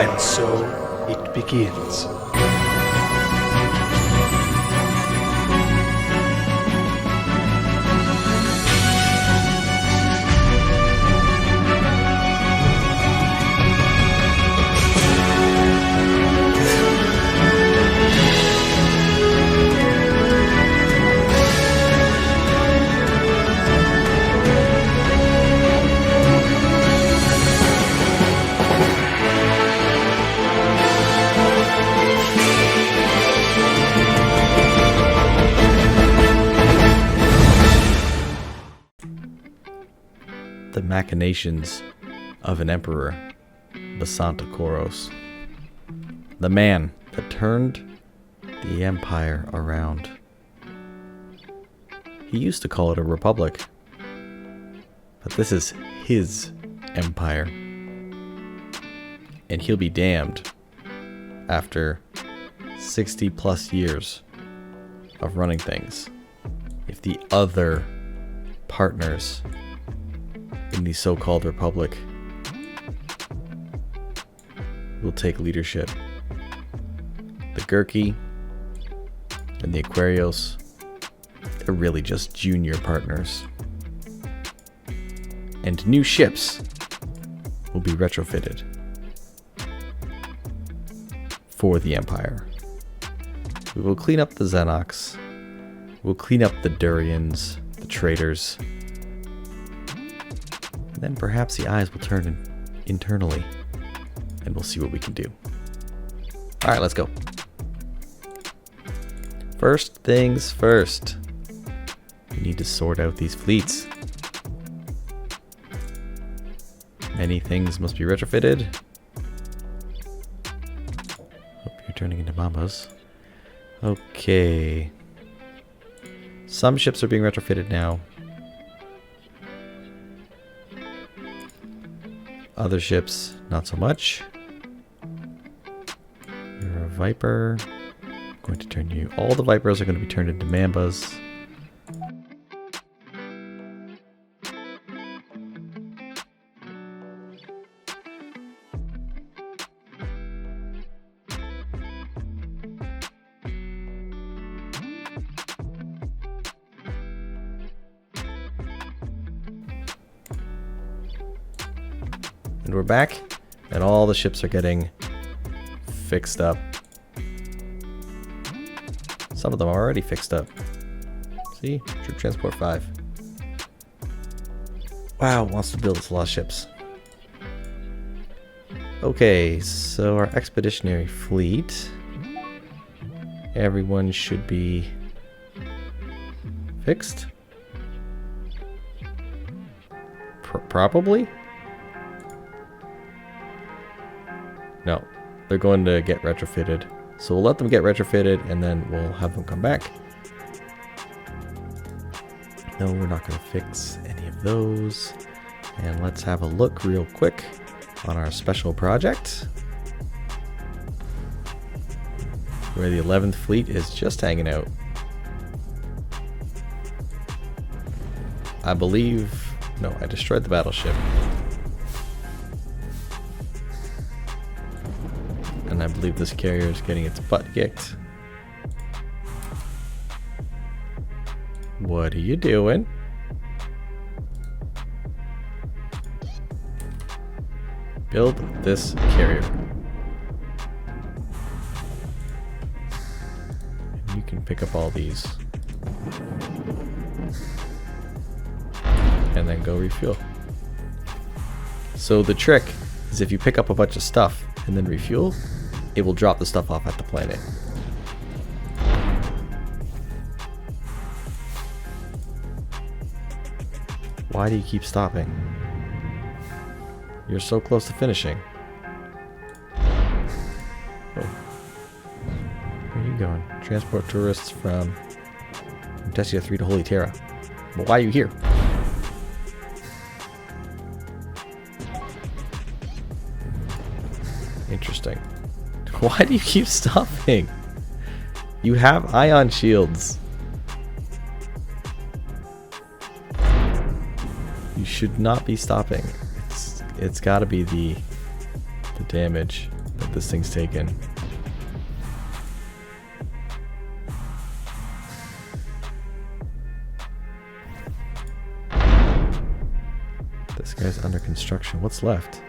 And so it begins. The machinations of an emperor, Basanta Koros. The man that turned the empire around. He used to call it a republic, but this is his empire. And he'll be damned after 60 plus years of running things if the other partners in the so-called republic will take leadership. The Gurki and the Aquarios, they're really just junior partners. And new ships will be retrofitted for the Empire. We will clean up the Xenox. We'll clean up the Durians, the traitors. And then perhaps the eyes will turn internally, and we'll see what we can do. Alright, let's go. First things first. We need to sort out these fleets. Many things must be retrofitted. Hope you're turning into mambas. Okay. Some ships are being retrofitted now. Other ships, not so much. You're a Viper. I'm going to turn you... All the Vipers are going to be turned into Mambas. And we're back, and all the ships are getting fixed up. Some of them are already fixed up. See? Troop Transport 5. Wow, wants to build us a lot of ships. Okay, so our expeditionary fleet. Everyone should be fixed. Probably? No, they're going to get retrofitted. So we'll let them get retrofitted and then we'll have them come back. No, we're not going to fix any of those. And let's have a look real quick on our special project, where the 11th fleet is just hanging out. I believe... No, I destroyed the battleship. And I believe this carrier is getting its butt kicked. What are you doing? Build this carrier. And you can pick up all these. And then go refuel. So the trick is if you pick up a bunch of stuff and then refuel, it will drop the stuff off at the planet. Why do you keep stopping? You're so close to finishing. Oh. Where are you going? Transport tourists from Tessia 3 to Holy Terra. But why are you here? Interesting. Why do you keep stopping? You have ion shields. You should not be stopping. It's got to be the damage this thing's taken. This guy's under construction. What's left?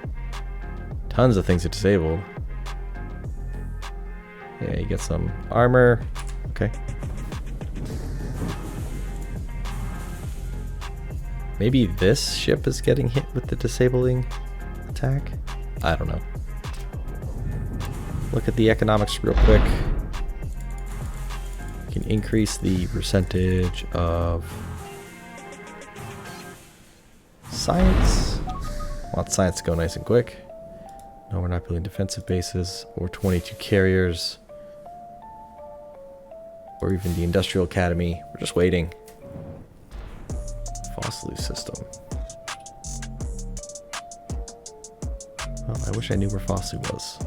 Tons of things are disabled. Yeah, you get some armor. Okay. Maybe this ship is getting hit with the disabling attack? I don't know. Look at the economics real quick. You can increase the percentage of science. Want science to go nice and quick. No, we're not building defensive bases or 22 carriers or even the industrial academy. We're just waiting. Fossil system. Well, I wish I knew where Fossil was.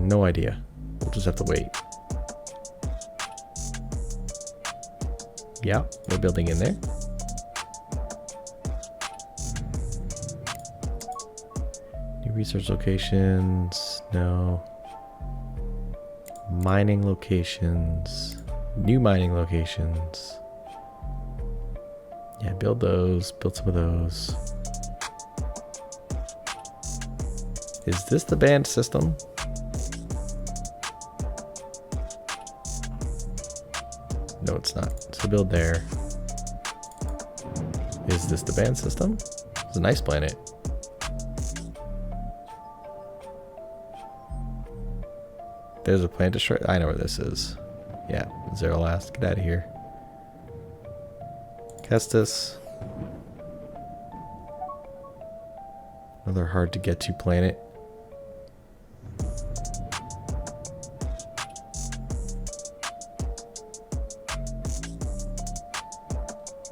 No idea. We'll just have to wait. Yeah, we're building in there. New research locations. No. Mining locations. New mining locations. Yeah, build those. Build some of those. Is this the band system? No, it's not. So build there. Is this the band system? It's a nice planet. There's a planet destroyer. I know where this is. Yeah, Zero Last. Get out of here. Kestis. Another hard to get to planet.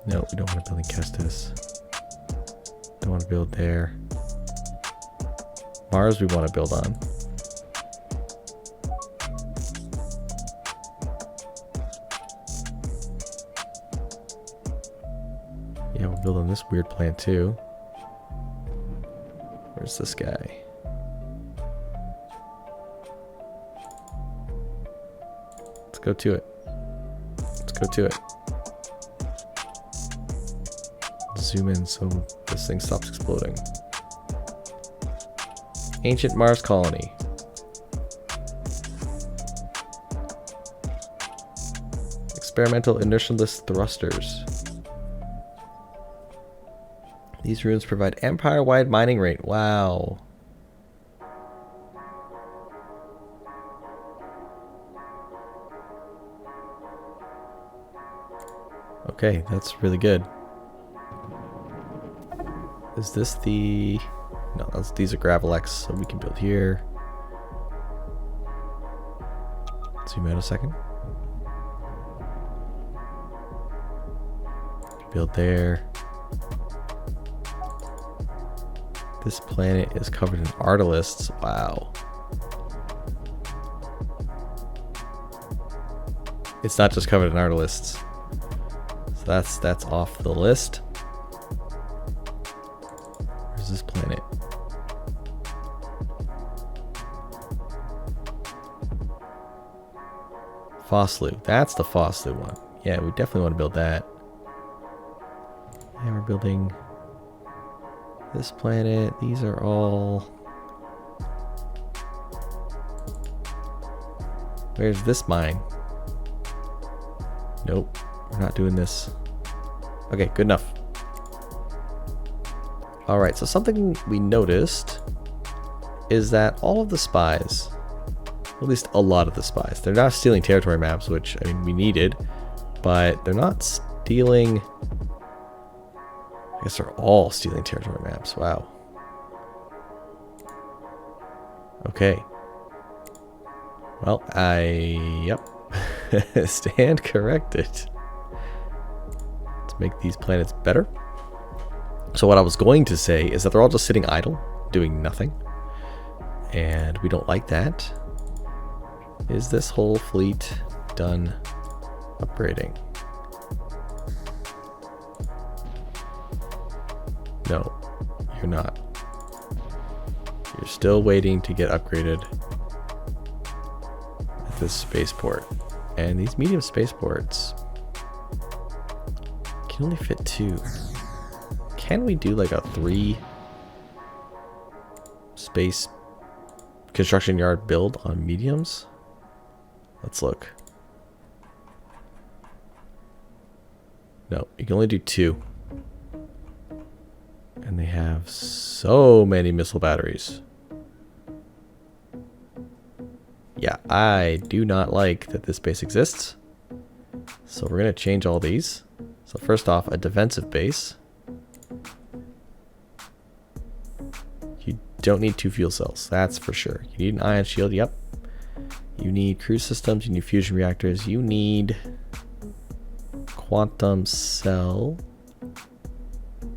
No, we don't want to build in Kestis. Don't want to build there. Mars we want to build on. Yeah, we'll build on this weird planet too. Where's this guy? Let's go to it. Let's go to it. Zoom in so this thing stops exploding. Ancient Mars colony. Experimental inertialess thrusters. These ruins provide empire-wide mining rate. Wow. Okay, that's really good. Is this the... No, these are Gravelex, so we can build here. Zoom out a second. Build there. This planet is covered in artilists. Wow. It's not just covered in artilists. So that's off the list. Where's this planet? Foslu. That's the Foslu one. Yeah, we definitely want to build that. And we're building this planet. These are all... Where's this mine? Nope. We're not doing this. Okay, good enough. Alright, so something we noticed is that all of the spies, at least a lot of the spies, they're not stealing territory maps, which, I mean, we needed, but they're not stealing... I guess they're all stealing territory maps. Wow. Okay. Well, yep. Stand corrected. Let's make these planets better. So what I was going to say is that they're all just sitting idle, doing nothing. And we don't like that. Is this whole fleet done upgrading? No, you're not. You're still waiting to get upgraded at this spaceport. And these medium spaceports can only fit 2. Can we do like a 3 space construction yard build on mediums? Let's look. No, you can only do 2. And they have so many missile batteries. Yeah, I do not like that this base exists. So we're going to change all these. So first off, a defensive base. You don't need 2 fuel cells, that's for sure. You need an ion shield, yep. You need cruise systems, you need fusion reactors, you need quantum cell.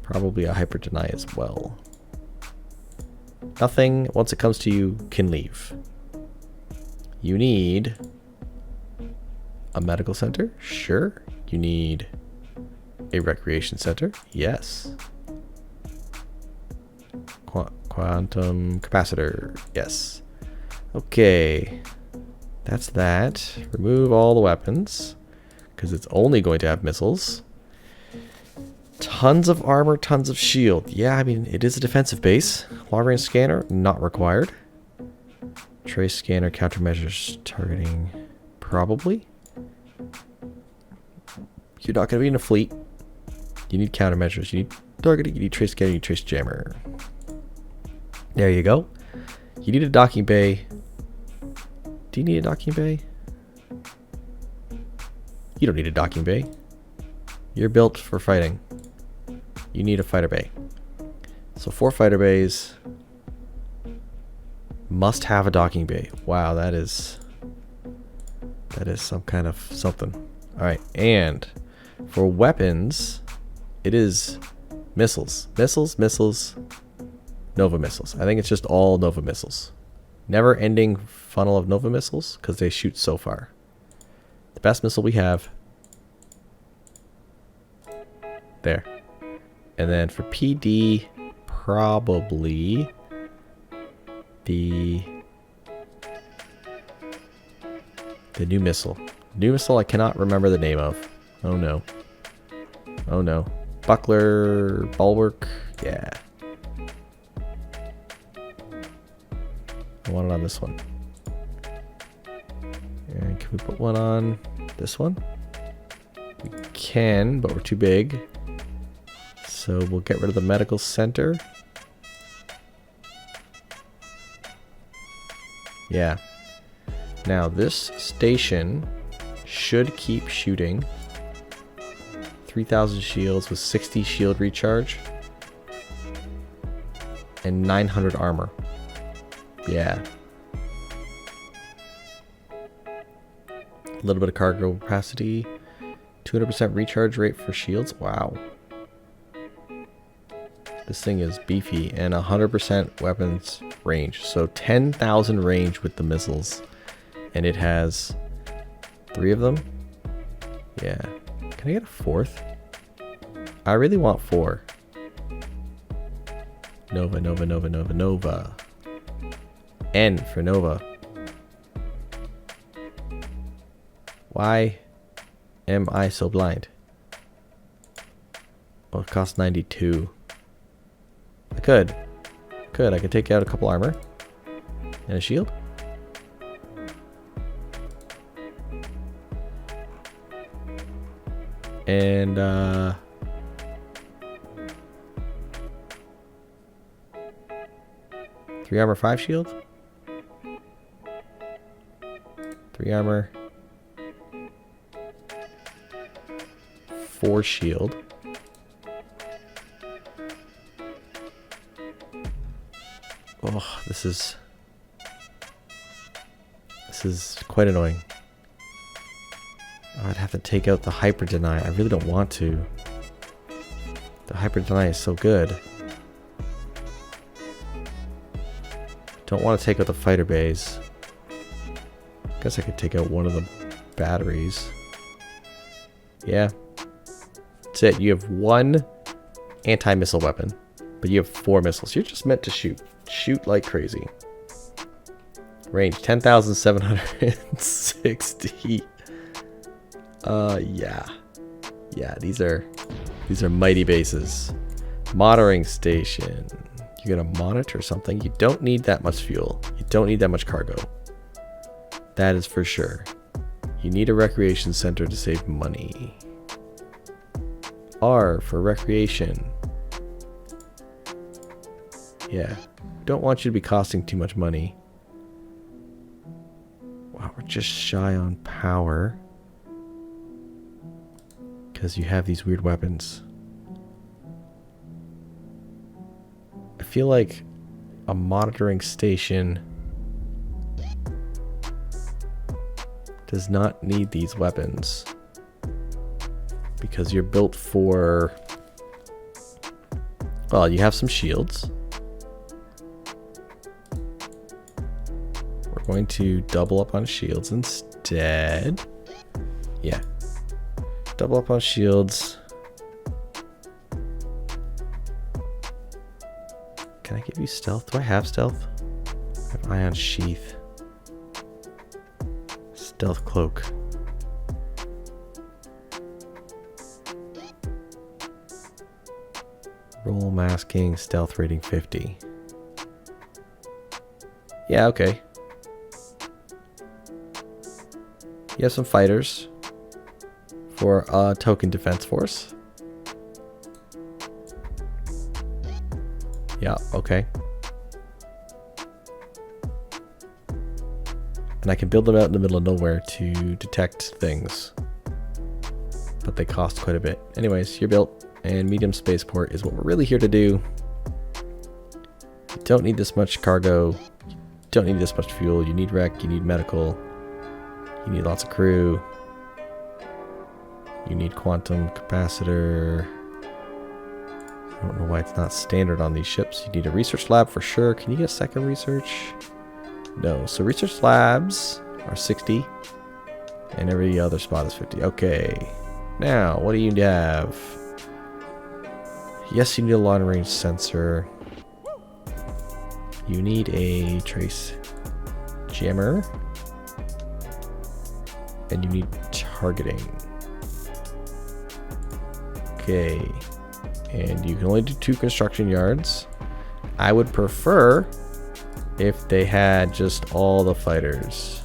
Probably a hyper deny as well. Nothing, once it comes to you, can leave. You need a medical center, sure. You need a recreation center, yes. Quantum capacitor, yes. Okay, that's that. Remove all the weapons, because it's only going to have missiles. Tons of armor, tons of shield. Yeah, I mean, it is a defensive base. Long-range scanner, not required. Trace scanner, countermeasures, targeting, probably. You're not going to be in a fleet. You need countermeasures, you need targeting, you need trace scanner, you need trace jammer. There you go. You need a docking bay. Do you need a docking bay? You don't need a docking bay. You're built for fighting. You need a fighter bay. So 4 fighter bays. Must have a docking bay. Wow, that is some kind of something. Alright, and for weapons, it is missiles. Missiles. Nova missiles. I think it's just all Nova missiles. Never ending funnel of Nova missiles because they shoot so far. The best missile we have. There. And then for PD, probably the new missile. New missile I cannot remember the name of. Oh no. Oh no. Buckler, bulwark, yeah. I want it on this one. And can we put one on this one? We can, but we're too big. So we'll get rid of the medical center. Yeah. Now this station should keep shooting. 3,000 shields with 60 shield recharge. And 900 armor. Yeah. A little bit of cargo capacity. 200% recharge rate for shields. Wow. This thing is beefy. And 100% weapons range. So 10,000 range with the missiles. And it has 3 of them. Yeah. Can I get a 4th? I really want 4. Nova, Nova, Nova, Nova, Nova. N for Nova. Why am I so blind? Well, it costs 92. I could. I could take out a couple armor. And a shield. And, 3 armor, 5 shield. 3 armor. 4 shield. Oh, this is quite annoying. Oh, I'd have to take out the hyper deny. I really don't want to. The hyper deny is so good. Don't want to take out the fighter bays. Guess I could take out one of the batteries. Yeah. That's it. You have 1 anti-missile weapon, but you have 4 missiles. You're just meant to shoot. Shoot like crazy. Range 10,760. Yeah. Yeah, these are mighty bases. Monitoring station. You're gonna monitor something. You don't need that much fuel. You don't need that much cargo. That is for sure. You need a recreation center to save money. R for recreation. Yeah. Don't want you to be costing too much money. Wow, we're just shy on power. Because you have these weird weapons. I feel like a monitoring station does not need these weapons. Because you're built for... Well, you have some shields. We're going to double up on shields instead. Yeah. Double up on shields. Can I give you stealth? Do I have stealth? I have ion sheath. Stealth cloak. Roll masking, stealth rating 50. Yeah, okay. You have some fighters for a token defense force. Yeah, okay. And I can build them out in the middle of nowhere to detect things. But they cost quite a bit. Anyways, you're built. And medium spaceport is what we're really here to do. You don't need this much cargo. You don't need this much fuel. You need rec. You need medical. You need lots of crew. You need quantum capacitor. I don't know why it's not standard on these ships. You need a research lab for sure. Can you get a second research? No. So research labs are 60. And every other spot is 50. Okay. Now, what do you have? Yes, you need a long range sensor. You need a trace jammer. And you need targeting. Okay. And you can only do 2 construction yards. I would prefer if they had just all the fighters.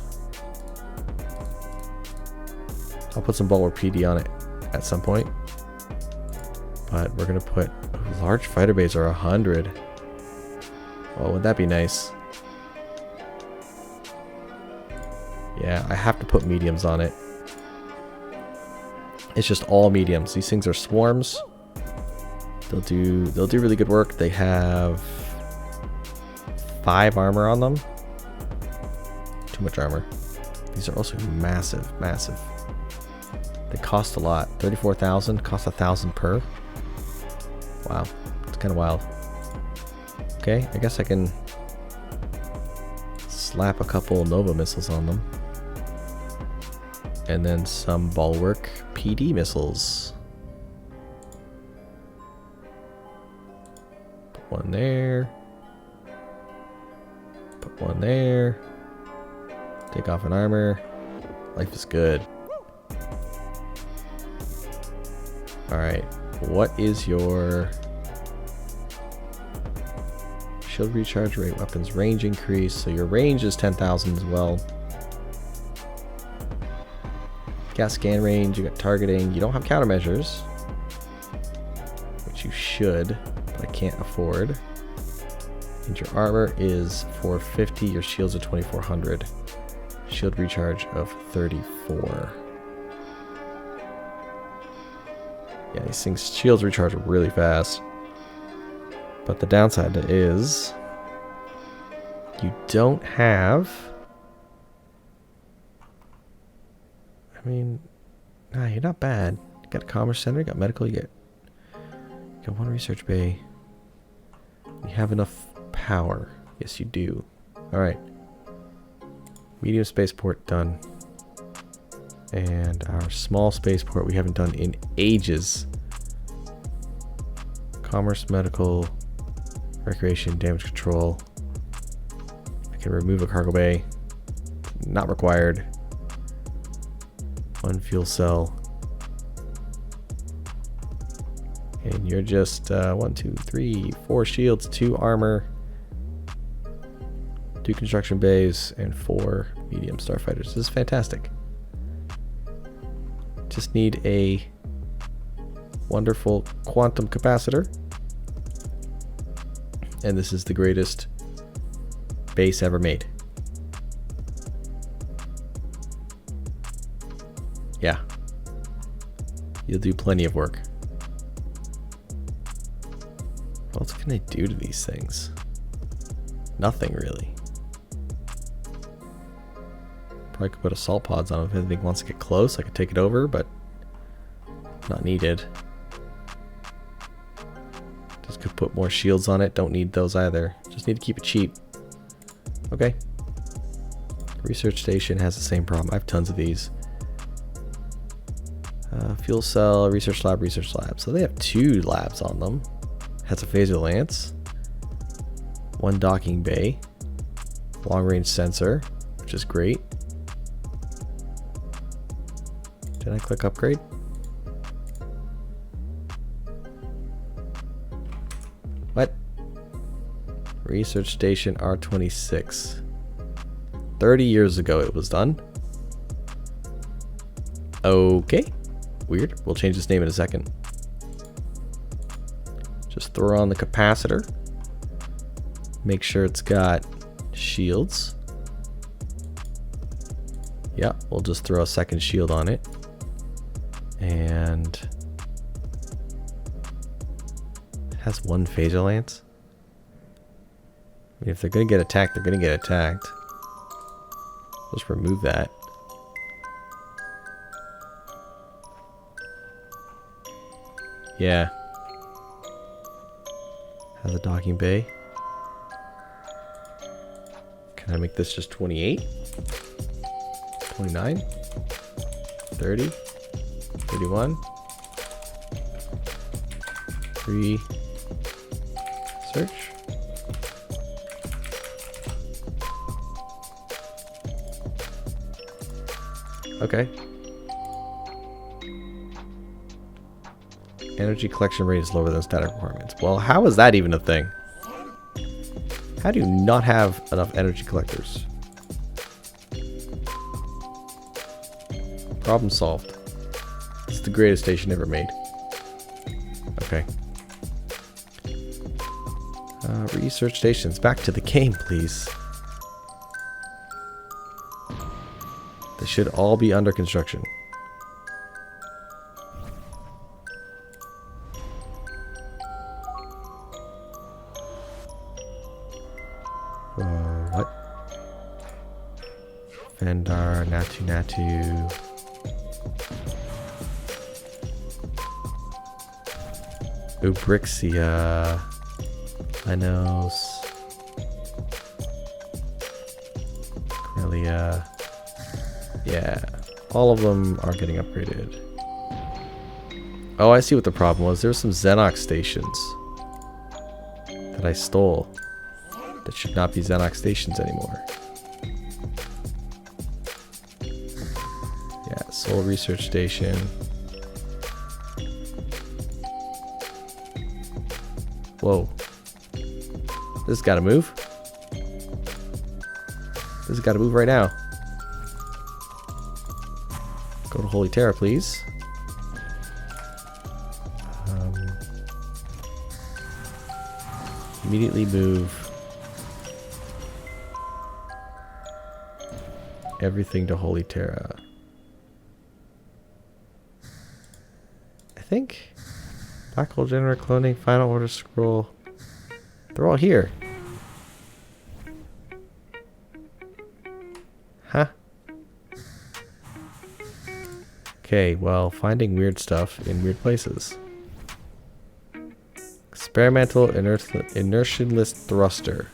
I'll put some Bulwark PD on it at some point. But we're going to put large fighter bays are 100. Oh, would that be nice? Yeah, I have to put mediums on it. It's just all mediums. These things are swarms. They'll do really good work. They have 5 armor on them. Too much armor. These are also massive, massive. They cost a lot. 34,000, cost 1,000 per. Wow, it's kind of wild. Okay, I guess I can slap a couple Nova missiles on them. And then some Bulwark PD missiles. Put one there. Put one there. Take off an armor. Life is good. Alright, what is your shield recharge rate, weapons range increase? So your range is 10,000 as well. You got scan range, you got targeting, you don't have countermeasures, which you should, but I can't afford. And your armor is 450, your shields are 2,400. Shield recharge of 34. Yeah, these things, shields recharge really fast. But the downside is you don't have... I mean, nah, you're not bad. You got a commerce center, you got medical, you got 1 research bay. You have enough power. Yes, you do. Alright. Medium spaceport done. And our small spaceport we haven't done in ages. Commerce, medical, recreation, damage control. can remove a cargo bay. Not required. 1 fuel cell. And you're just 1, 2, 3, 4 shields, 2 armor, 2 construction bays, and 4 medium starfighters. This is fantastic. Just need a wonderful quantum capacitor. And this is the greatest base ever made. Yeah. You'll do plenty of work. What else can I do to these things? Nothing really. Probably could put assault pods on them if anything wants to get close. I could take it over, but not needed. Just could put more shields on it. Don't need those either. Just need to keep it cheap. Okay. Research station has the same problem. I have tons of these. Fuel cell, research lab, research lab. So they have 2 labs on them. Has a phaser lance. 1 docking bay. Long range sensor, which is great. Did I click upgrade? What? Research station R26. 30 years ago it was done. Okay. Weird. We'll change its name in a second. Just throw on the capacitor. Make sure it's got shields. Yeah, we'll just throw a second shield on it. And it has 1 phaser lance. I mean, if they're gonna get attacked, they're gonna get attacked. Let's remove that. Yeah. Has a docking bay. Can I make this just 28? 29? 30? 31? 3. Search. Okay. Energy collection rate is lower than static requirements. Well, how is that even a thing? How do you not have enough energy collectors? Problem solved. This is the greatest station ever made. Okay. Research stations. Back to the game, please. They should all be under construction. What? Vendar, Natu. Ubrixia. Lenos. Corellia. Yeah. All of them are getting upgraded. Oh, I see what the problem was. There were some Xenox stations that I stole. That should not be Xenox stations anymore. Yeah, Soul Research Station. Whoa. This has got to move. This has got to move right now. Go to Holy Terra, please. Immediately move everything to Holy Terra. I think Black Hole Generator, Cloning, Final Order Scroll. They're all here. Huh? Okay, well, finding weird stuff in weird places. Experimental inertialess thruster.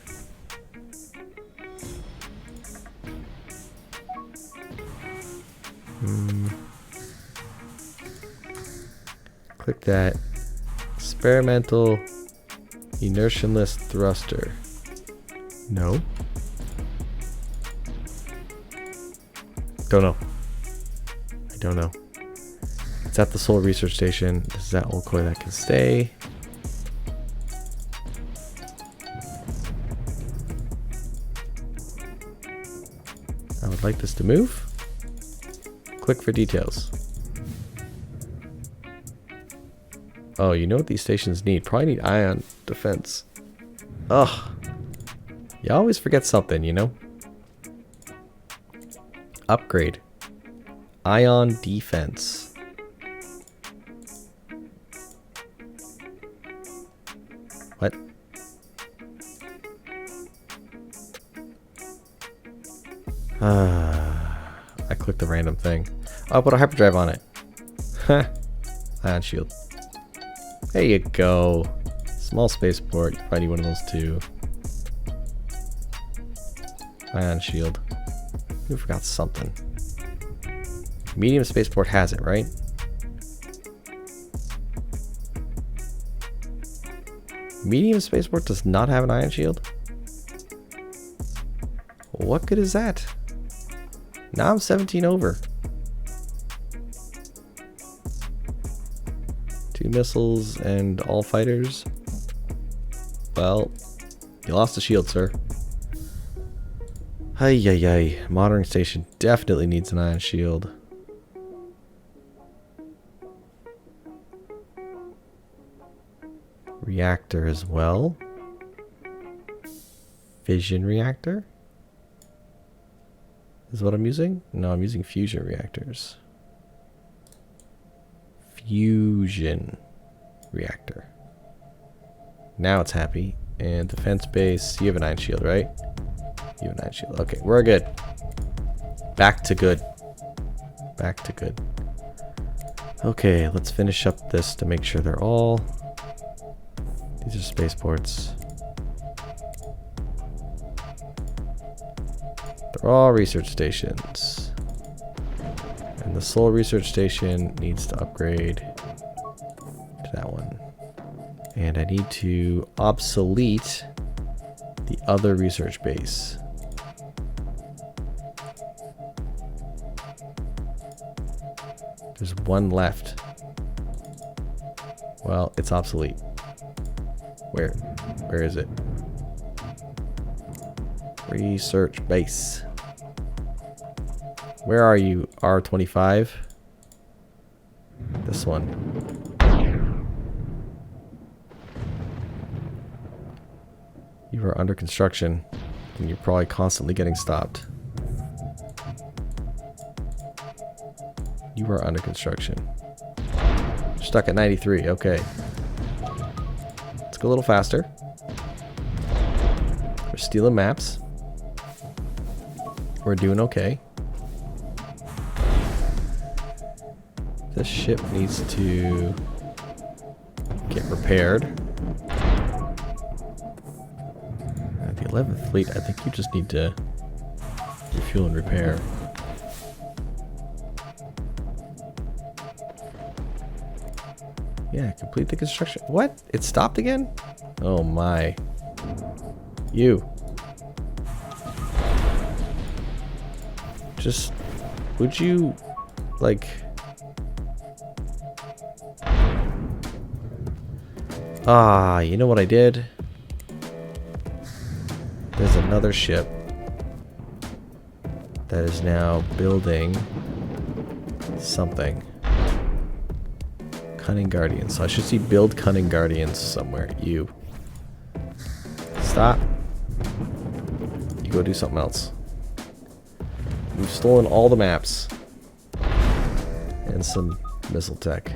Click that. Experimental inertialess thruster. No. Don't know. I don't know. It's at the Solar Research Station. This is that old koi that can stay. I would like this to move. Click for details. Oh, you know what these stations need? Probably need ion defense. Ugh. You always forget something, you know? Upgrade. Ion defense. What? I clicked the random thing. Oh, put a hyperdrive on it. Huh. Ion shield. There you go. Small spaceport. You probably need one of those too. Ion shield. You forgot something. Medium spaceport has it, right? Medium spaceport does not have an ion shield? What good is that? Now I'm 17 over. 2 missiles and all fighters. Well, you lost the shield, sir. Ay, ay, ay. Modern station definitely needs an ion shield. Reactor as well. Fission reactor? Is what I'm using? No, I'm using fusion reactors. Fusion reactor. Now it's happy. And defense base, you have an ion shield, right? You have an ion shield. Okay, we're good. Back to good. Back to good. Okay, let's finish up this to make sure they're all... These are spaceports. They're all research stations. And the Solar Research Station needs to upgrade to that one. And I need to obsolete the other research base. There's one left. Well, it's obsolete. Where is it? Research base. Where are you? R25? This one. You are under construction, and you're probably constantly getting stopped. You are under construction. You're stuck at 93, okay. Let's go a little faster. We're stealing maps. We're doing okay. This ship needs to get repaired. The 11th fleet, I think you just need to refuel and repair. Yeah, complete the construction. What? It stopped again? Oh my. You. Just, would you, like... Ah, you know what I did? There's another ship that is now building something. Cunning Guardians. So I should see build Cunning Guardians somewhere. You. Stop. You go do something else. You've stolen all the maps. And some missile tech.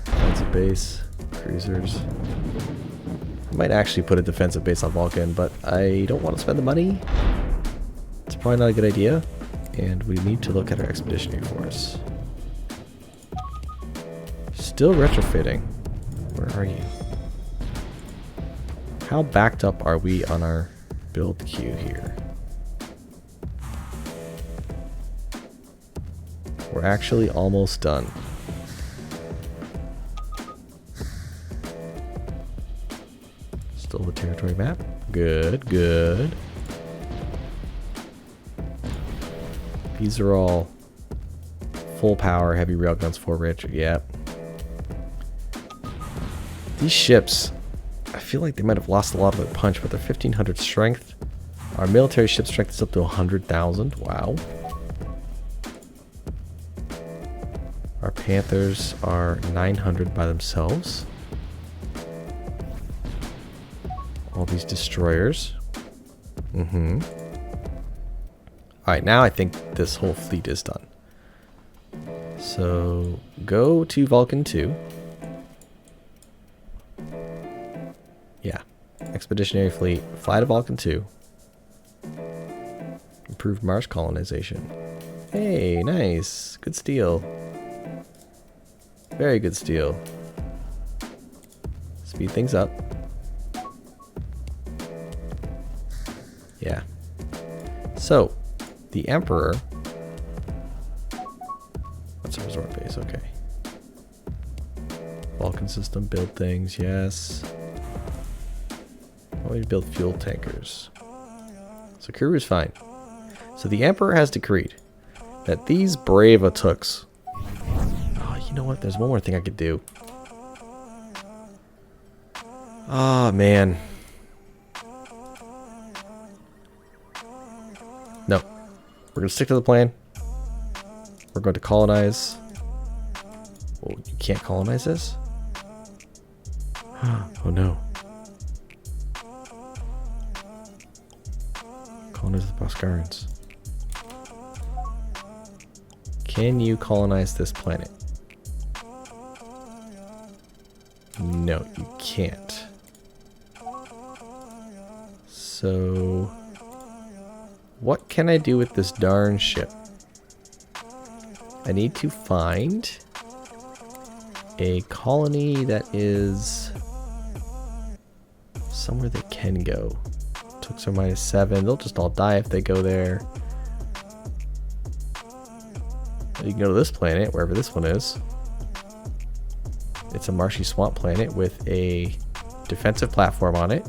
Defensive base. Cruisers. I might actually put a defensive base on Vulcan, but I don't want to spend the money. It's probably not a good idea. And we need to look at our expeditionary force. Still retrofitting. Where are you? How backed up are we on our build queue here? We're actually almost done. Still the territory map. Good, good. These are all full power, heavy railguns, 4 rich. Yep. These ships, I feel like they might have lost a lot of their punch, but they're 1500 strength. Our military ship strength is up to 100,000. Wow. Our Panthers are 900 by themselves. All these destroyers. Mm-hmm. Alright, now I think this whole fleet is done. So, go to Vulcan 2. Yeah. Expeditionary fleet. Fly to Vulcan 2. Improved Mars colonization. Hey, nice. Good steel. Very good steel. Speed things up. Yeah. So, the Emperor... That's a resort base, okay. Vulcan system, build things, yes. I want to build fuel tankers. So Kuru's fine. So the Emperor has decreed that these brave Atooks... Oh, you know what? There's one more thing I could do. Oh, man. No. We're going to stick to the plan. We're going to colonize. Oh, you can't colonize this? Oh, no. Colonize the Boscarans. Can you colonize this planet? No, you can't. So, what can I do with this darn ship? I need to find a colony that is somewhere they can go. Tooks are -7. They'll just all die if they go there. You can go to this planet, wherever this one is. It's a marshy swamp planet with a defensive platform on it.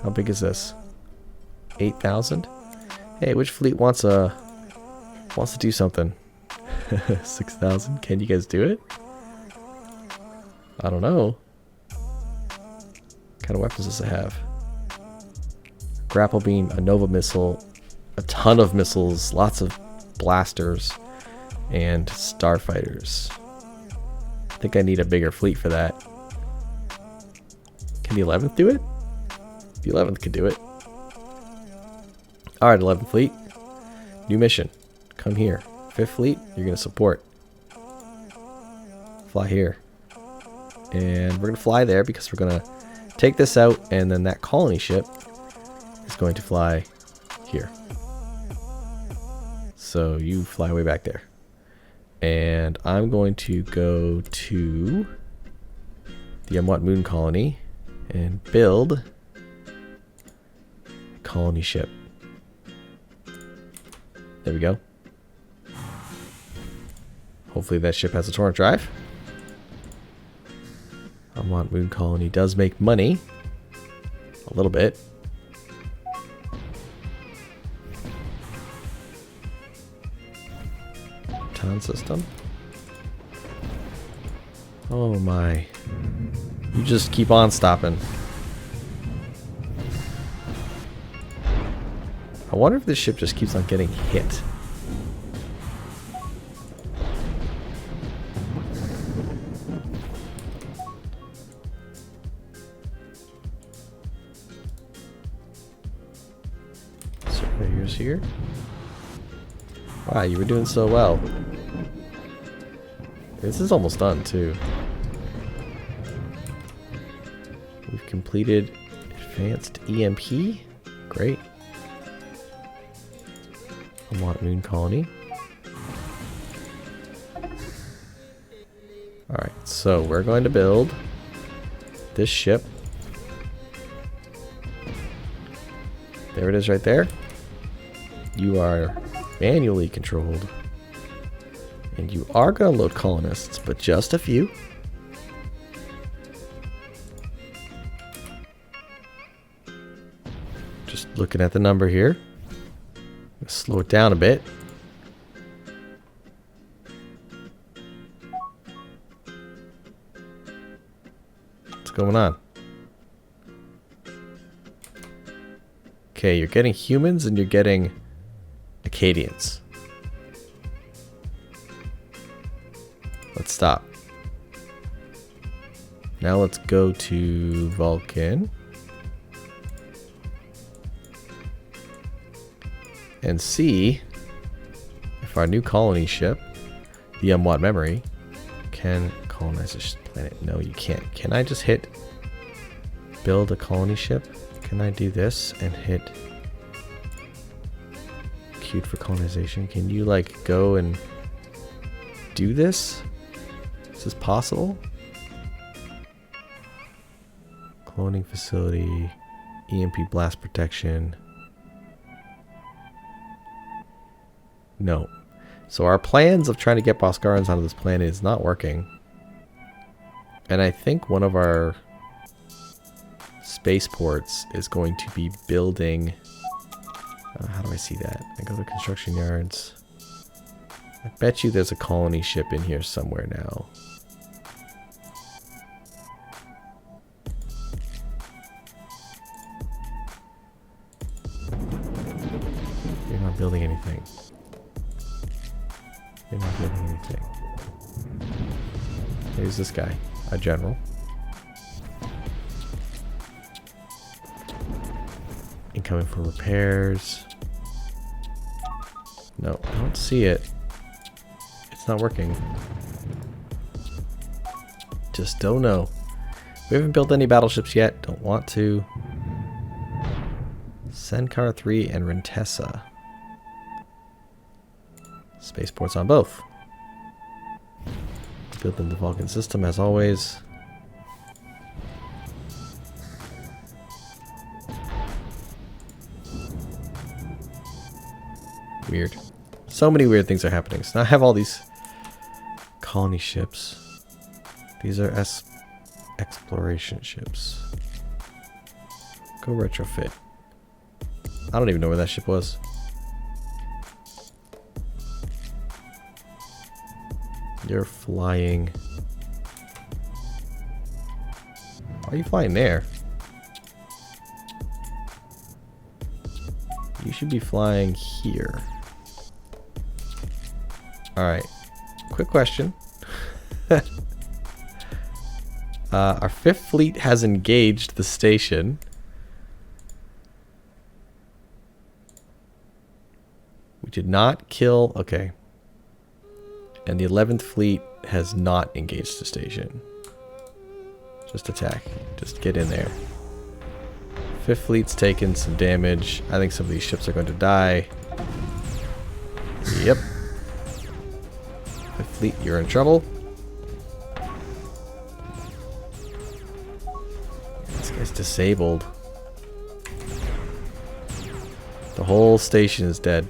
How big is this? 8,000? Hey, which fleet wants to do something? 6,000? Can you guys do it? I don't know. What kind of weapons does it have? Grapple beam, a Nova missile, a ton of missiles, lots of blasters, and starfighters. I think I need a bigger fleet for that. Can the 11th do it? The 11th can do it. Alright, 11th fleet. New mission. Come here. 5th fleet, you're going to support. Fly here. And we're going to fly there because we're going to take this out, and then that colony ship is going to fly here. So you fly way back there. And I'm going to go to the Umwat Moon colony and build a colony ship. There we go. Hopefully that ship has a torrent drive. Umwat Moon colony does make money. A little bit. Town system. Oh my. You just keep on stopping. I wonder if this ship just keeps on getting hit. Surveyors here. Wow, you were doing so well. This is almost done too. We've completed advanced EMP. Great. Umwat Moon colony. Alright, so we're going to build this ship. There it is right there. You are manually controlled. And you are going to load colonists, but just a few. Just looking at the number here. Let's slow it down a bit. What's going on? Okay, you're getting humans and you're getting Acadians. Let's stop. Now let's go to Vulcan. And see if our new colony ship, the Umwat Memory, can colonize this planet. No, you can't. Can I just hit build a colony ship? Can I do this and hit queued for colonization? Can you like go and do this? Is this possible? Cloning facility, EMP blast protection. No. So our plans of trying to get Boskarans onto this planet is not working. And I think one of our spaceports is going to be building... how do I see that? I go to construction yards. I bet you there's a colony ship in here somewhere now. You're not building anything. You're not building anything. Here's this guy, a general. Incoming for repairs. No, I don't see it. It's not working. Just don't know. We haven't built any battleships yet. Don't want to. Senkar 3 and Rentessa. Spaceports on both. Building the Vulcan system as always. Weird. So many weird things are happening. So now I have all these colony ships. These are exploration ships. Go retrofit. I don't even know where that ship was. You're flying. Why are you flying there? You should be flying here. Alright. Quick question. Our 5th fleet has engaged the station. We did not kill... Okay. And the 11th fleet has not engaged the station. Just attack. Just get in there. 5th fleet's taken some damage. I think some of these ships are going to die. Yep. 5th fleet, you're in trouble. This guy's disabled. The whole station is dead.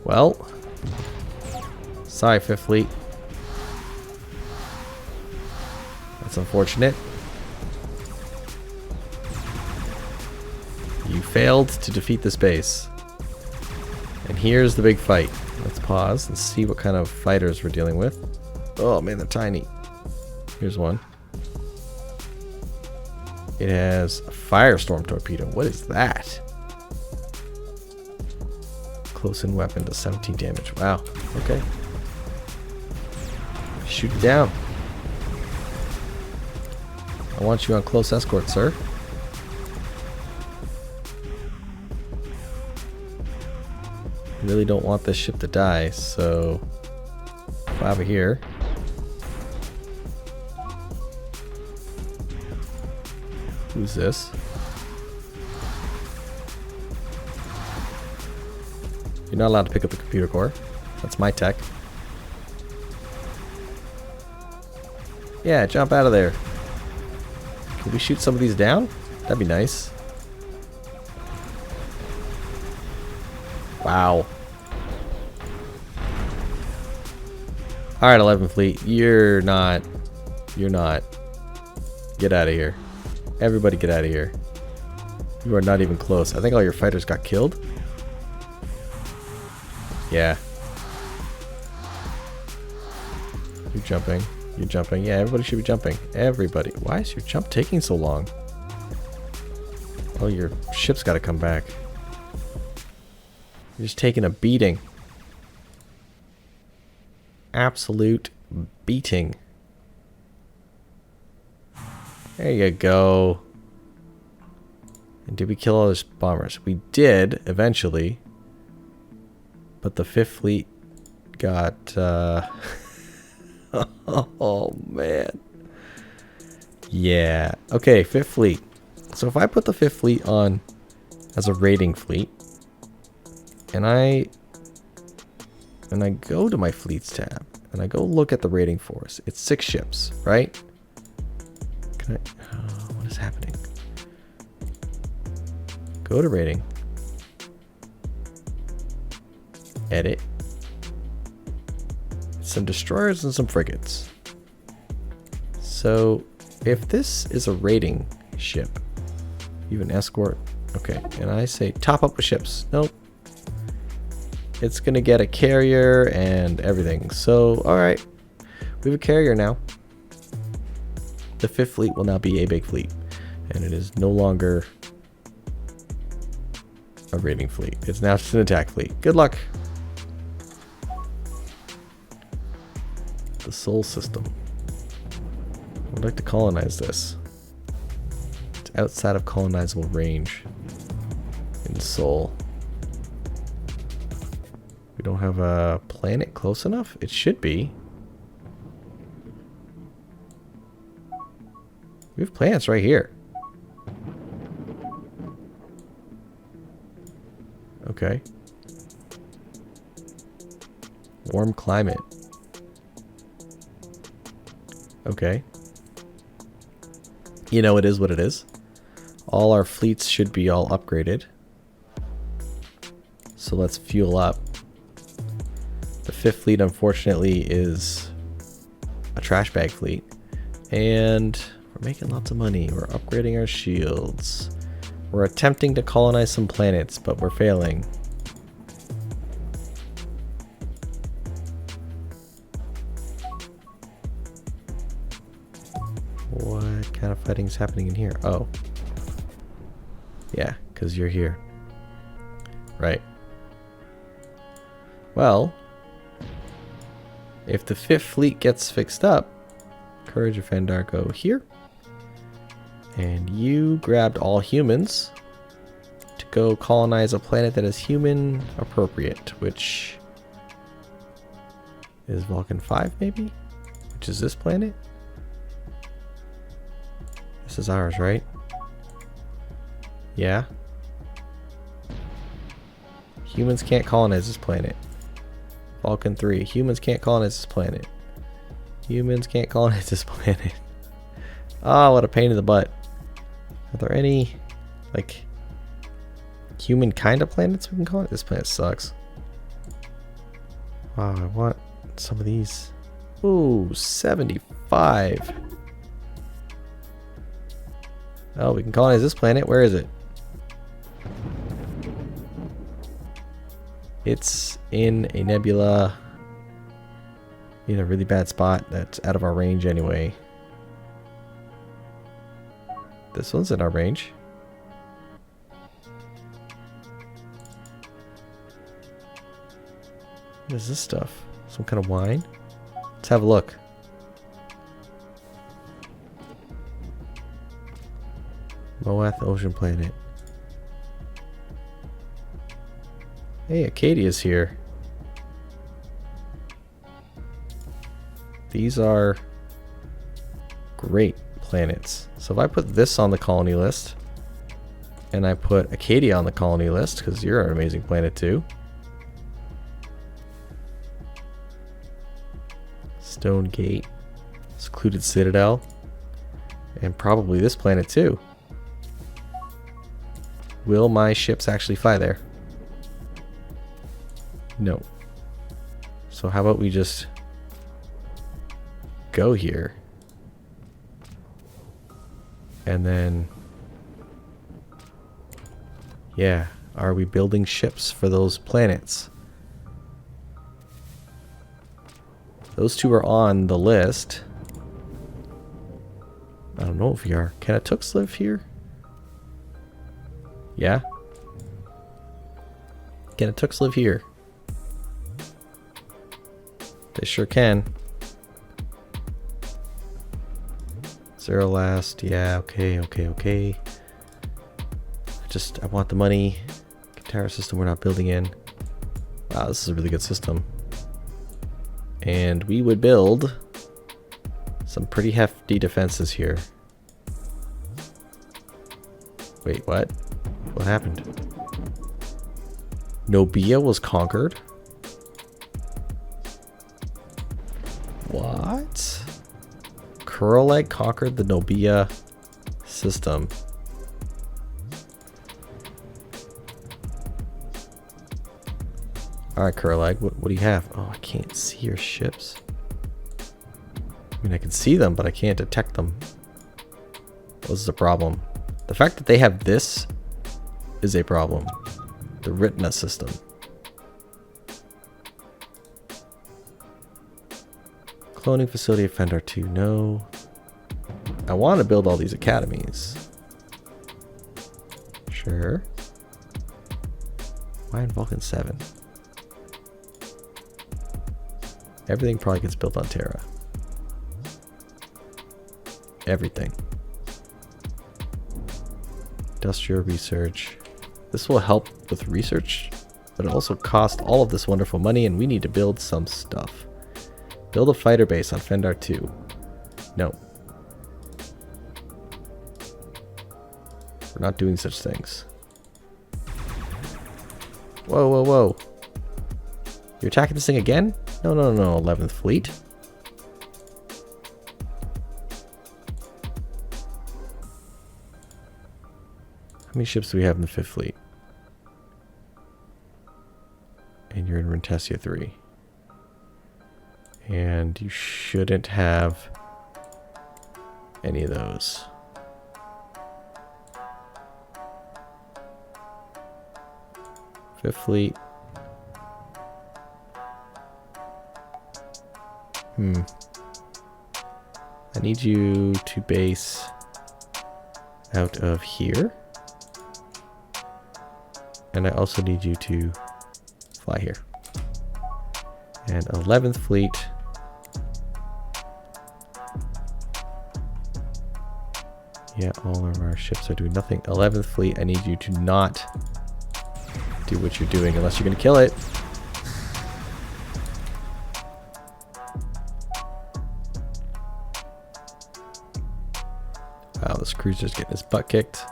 Well, sorry, 5th Fleet. That's unfortunate. You failed to defeat this base. And here's the big fight. Let's pause and see what kind of fighters we're dealing with. Oh man, they're tiny. Here's one. It has a firestorm torpedo. What is that? Close-in weapon does 17 damage. Wow. Okay. Shoot it down. I want you on close escort, sir. Really don't want this ship to die, so fly over here. Who's this? You're not allowed to pick up the computer core. That's my tech. Yeah, jump out of there. Can we shoot some of these down? That'd be nice. Wow. Alright, 11th Fleet. You're not Get out of here. Everybody get out of here. You are not even close. I think all your fighters got killed. Yeah. You're jumping. You're jumping. Yeah, everybody should be jumping. Everybody. Why is your jump taking so long? Oh, your ship's got to come back. You're just taking a beating. Absolute beating. There you go. And did we kill all those bombers? We did, eventually. But the 5th Fleet got... oh, man. Yeah. Okay, 5th Fleet. So if I put the 5th Fleet on as a raiding fleet, and I go to my fleets tab, and I go look at the raiding force, it's 6 ships, right? Can I... what is happening? Go to raiding. Edit. Some destroyers and some frigates. So if this is a raiding ship, even escort, okay, and I say top up with ships, nope, it's gonna get a carrier and everything. So alright, we have a carrier now. The 5th Fleet will now be a big fleet, and it is no longer a raiding fleet. It's now just an attack fleet. Good luck. The Sol system. I'd like to colonize this. It's outside of colonizable range in Sol. We don't have a planet close enough? It should be. We have planets right here. Okay. Warm climate. Okay. You know, it is what it is. All our fleets should be all upgraded. So let's fuel up. The 5th Fleet, unfortunately, is a trash bag fleet. And we're making lots of money. We're upgrading our shields. We're attempting to colonize some planets, but we're failing. What kind of fighting is happening in here? Oh. Yeah, because you're here. Right. Well, if the 5th Fleet gets fixed up, Courage of Fandar go here. And you grabbed all humans to go colonize a planet that is human appropriate, which is Vulcan 5 maybe? Which is this planet? This is ours, right? Yeah. Humans can't colonize this planet. Vulcan 3. Humans can't colonize this planet. Humans can't colonize this planet. Ah, what a pain in the butt. Are there any, like, human kind of planets we can call it? This planet sucks. Wow, I want some of these. Ooh, 75. Oh, we can colonize this planet. Where is it? It's in a nebula. In a really bad spot that's out of our range anyway. This one's in our range. What is this stuff? Some kind of wine? Let's have a look. Moath Ocean Planet. Hey, Acadia's here. These are great planets. So if I put this on the colony list, and I put Acadia on the colony list, because you're an amazing planet too. Stone Gate, Secluded Citadel, and probably this planet too. Will my ships actually fly there? No. So how about we just go here? And then... yeah, are we building ships for those planets? Those two are on the list. I don't know if we are. Can Atooks live here? Yeah. Can Atooks live here? They sure can. Zero last. Yeah, okay. I want the money. Tower system we're not building in. Wow, this is a really good system. And we would build some pretty hefty defenses here. Wait, what? What happened? Nobia was conquered? What? Kurleg conquered the Nobia system. Alright, Kurleg, what do you have? Oh, I can't see your ships. I mean, I can see them, but I can't detect them. What's the problem? The fact that they have this is a problem. The Retina system. Cloning facility of Fendar 2, no. I want to build all these academies. Sure. Why in Vulcan 7? Everything probably gets built on Terra. Everything. Industrial research. This will help with research, but it also costs all of this wonderful money, and we need to build some stuff. Build a fighter base on Fendar 2. No. We're not doing such things. Whoa. You're attacking this thing again? No, 11th Fleet. How many ships do we have in the 5th Fleet? And you're in Rentesia 3. And you shouldn't have any of those. Fifth Fleet. I need you to base out of here. And I also need you to fly here. And 11th Fleet. Yeah, all of our ships are doing nothing. 11th Fleet, I need you to not do what you're doing unless you're going to kill it. Wow, this cruiser's getting his butt kicked.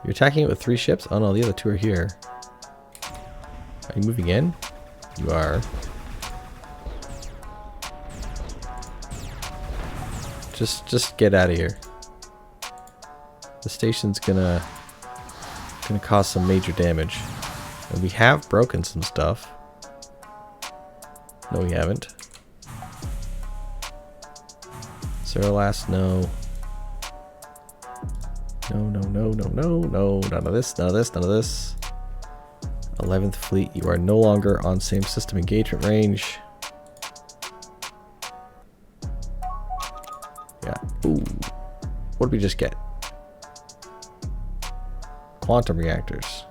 You're attacking it with 3 ships? Oh no, the other 2 are here. Are you moving in? You are. Just get out of here. The station's gonna cause some major damage. And we have broken some stuff. No, we haven't. Zero last, no. No, none of this. 11th Fleet, you are no longer on same system engagement range. Yeah. Ooh. What did we just get? Quantum reactors.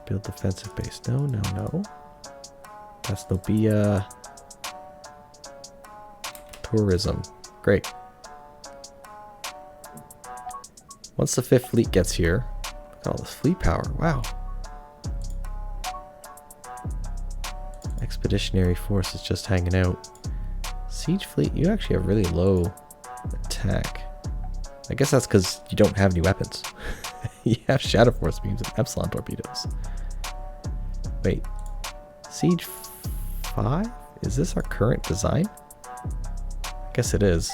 Build defensive base. No. That's Nobia. Tourism. Great. Once the 5th Fleet gets here, look at all this fleet power. Wow. Expeditionary force is just hanging out. Siege Fleet, you actually have really low attack. I guess that's because you don't have any weapons. You have Shadow Force beams and Epsilon torpedoes. Wait. Siege 5? Is this our current design? I guess it is.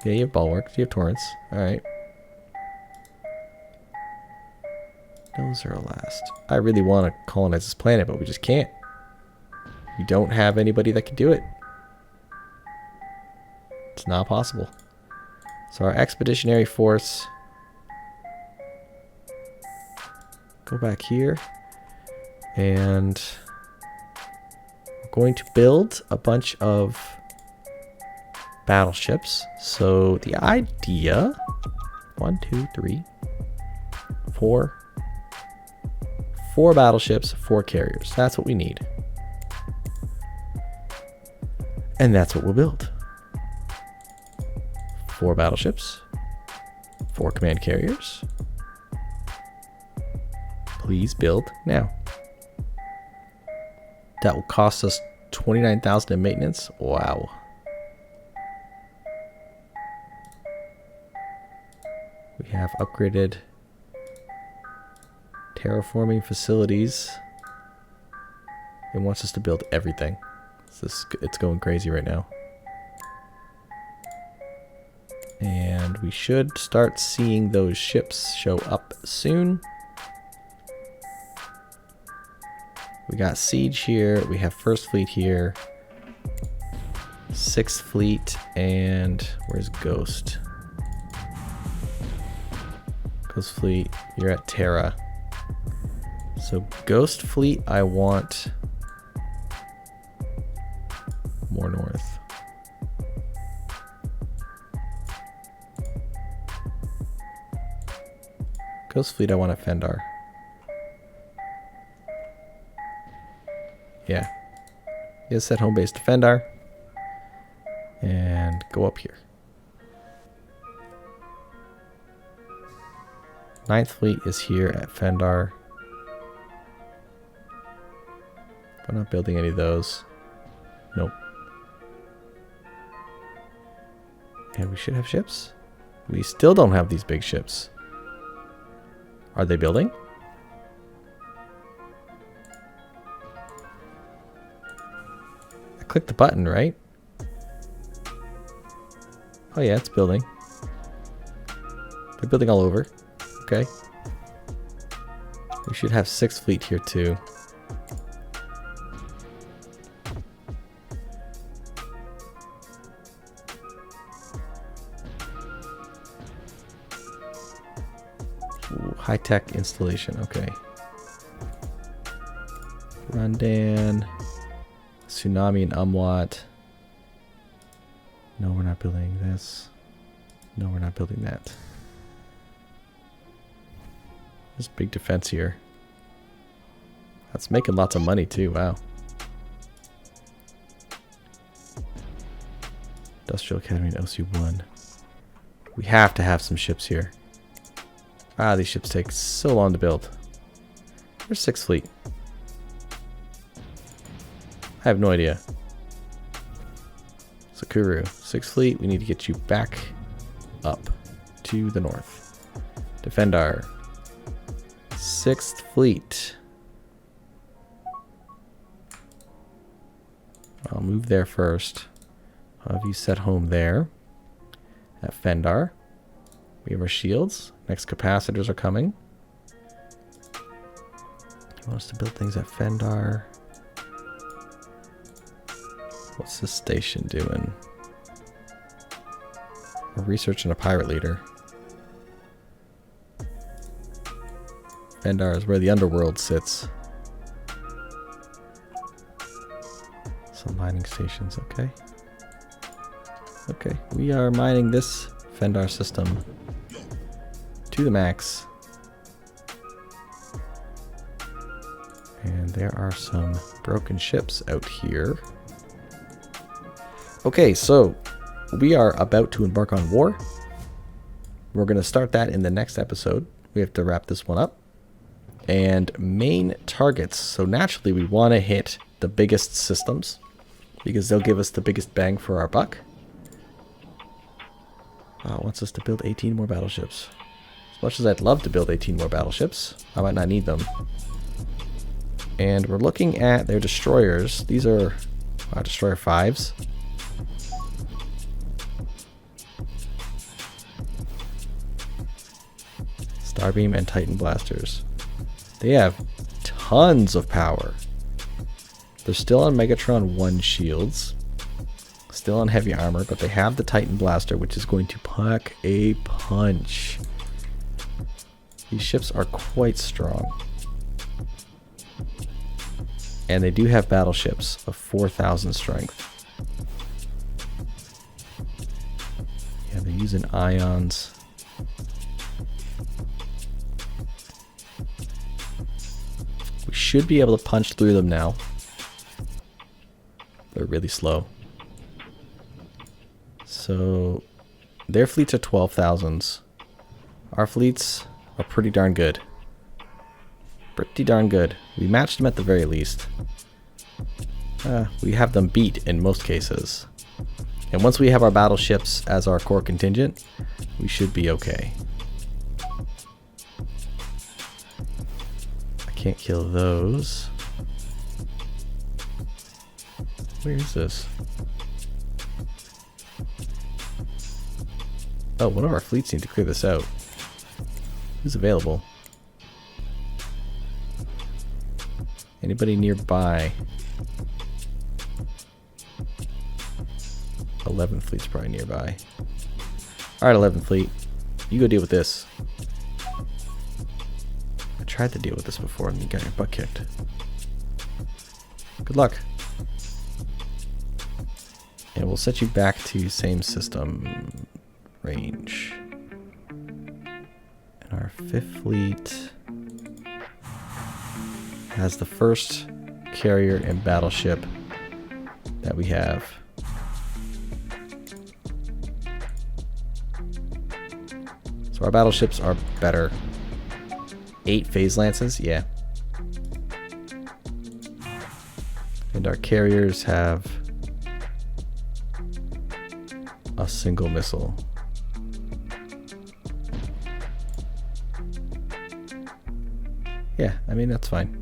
Yeah, you have bulwarks, you have torrents. Alright. Those are last. I really want to colonize this planet, but we just can't. We don't have anybody that can do it. It's not possible. So our expeditionary force. Go back here. And we're going to build a bunch of battleships. So the idea, 1, 2, 3, 4 battleships, 4 carriers. That's what we need. And that's what we'll build. 4 battleships, 4 command carriers. Please build now. That will cost us 29,000 in maintenance. Wow. We have upgraded terraforming facilities. It wants us to build everything. It's going crazy right now. And we should start seeing those ships show up soon. We got Siege here. We have First Fleet here. 6th Fleet. And where's Ghost? Ghost Fleet, you're at Terra. So Ghost Fleet, I want more north. Ghost Fleet, I want at Fendar. Yeah. Yes, set home base to Fendar. And go up here. 9th Fleet is here at Fendar. We're not building any of those. Nope. And we should have ships. We still don't have these big ships. Are they building? I clicked the button, right? Oh yeah, it's building. They're building all over. Okay. We should have 6th Fleet here too. High-tech installation, okay. Rundan, Tsunami and Umwat. No, we're not building this. No, we're not building that. There's big defense here. That's making lots of money too, wow. Industrial Academy and OC1. We have to have some ships here. Ah, these ships take so long to build. Where's 6th Fleet? I have no idea. Sakuru, 6th Fleet, we need to get you back up to the north. Defendar. 6th Fleet. I'll move there first. I'll have you set home there. At Fendar. We have our shields. Next capacitors are coming. He wants to build things at Fendar. What's this station doing? A research and a pirate leader. Fendar is where the underworld sits. Some mining stations, okay. Okay, we are mining this Fendar system to the max. And there are some broken ships out here. Okay, so we are about to embark on war. We're going to start that in the next episode. We have to wrap this one up. And main targets. So naturally we want to hit the biggest systems because they'll give us the biggest bang for our buck. It wants us to build 18 more battleships. As much as I'd love to build 18 more battleships, I might not need them. And we're looking at their destroyers. These are destroyer 5s. Starbeam and Titan blasters. They have tons of power. They're still on Megatron 1 shields. Still on heavy armor, but they have the Titan Blaster, which is going to pack a punch. These ships are quite strong. And they do have battleships of 4,000 strength. Yeah, they're using ions. We should be able to punch through them now. They're really slow. So their fleets are 12,000s. Our fleets are pretty darn good. Pretty darn good. We matched them at the very least. We have them beat in most cases. And once we have our battleships as our core contingent, we should be okay. I can't kill those. Where is this? Oh, one of our fleets need to clear this out. Who's available? Anybody nearby? 11th fleet's probably nearby. Alright, 11th fleet. You go deal with this. I tried to deal with this before and you got your butt kicked. Good luck. And we'll set you back to same system range. And our 5th fleet has the first carrier and battleship that we have. So our battleships are better. 8 phase lances, yeah. And our carriers have a single missile. Yeah, I mean, that's fine.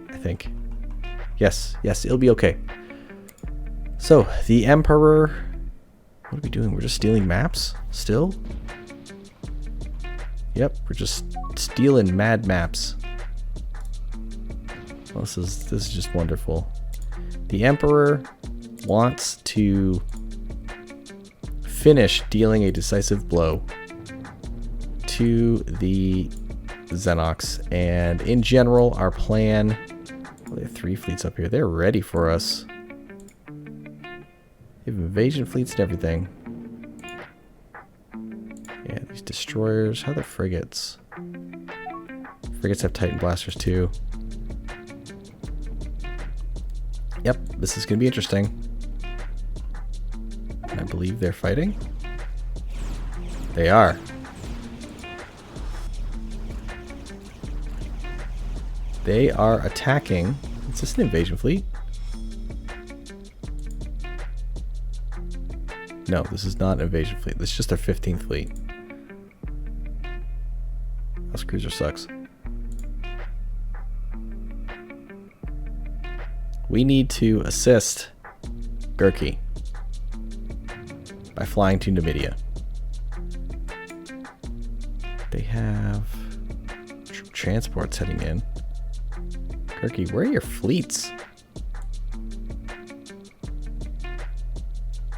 I think. Yes, it'll be okay. So, the Emperor... What are we doing? We're just stealing maps? Still? Yep, we're just stealing mad maps. Well, this is just wonderful. The Emperor wants to finish dealing a decisive blow to the Xenox, and in general our plan, well, they have 3 fleets up here, they're ready for us. They have invasion fleets and everything. Yeah, these destroyers, how are the frigates? Frigates have Titan blasters too. Yep, this is gonna be interesting. I believe they're fighting. They are. They are attacking. Is this an invasion fleet? No, this is not an invasion fleet. This is just their 15th fleet. This cruiser sucks. We need to assist Gurkey by flying to Numidia. They have transports heading in. Gurkey, where are your fleets?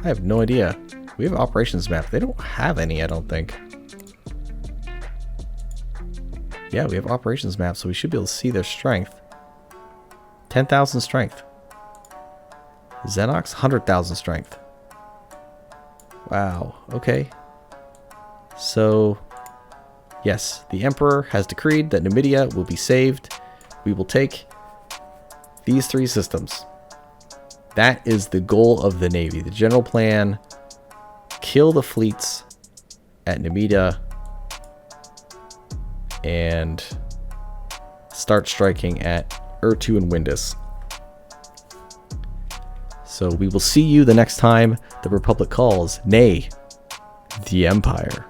I have no idea. We have operations map. They don't have any, I don't think. Yeah, we have operations map, so we should be able to see their strength. 10,000 strength. Xenox, 100,000 strength. Wow, okay. So, yes, the Emperor has decreed that Numidia will be saved. We will take these 3 systems. That is the goal of the Navy. The general plan, kill the fleets at Numidia and start striking at Urtu and Windus. So we will see you the next time the Republic calls, nay, the Empire.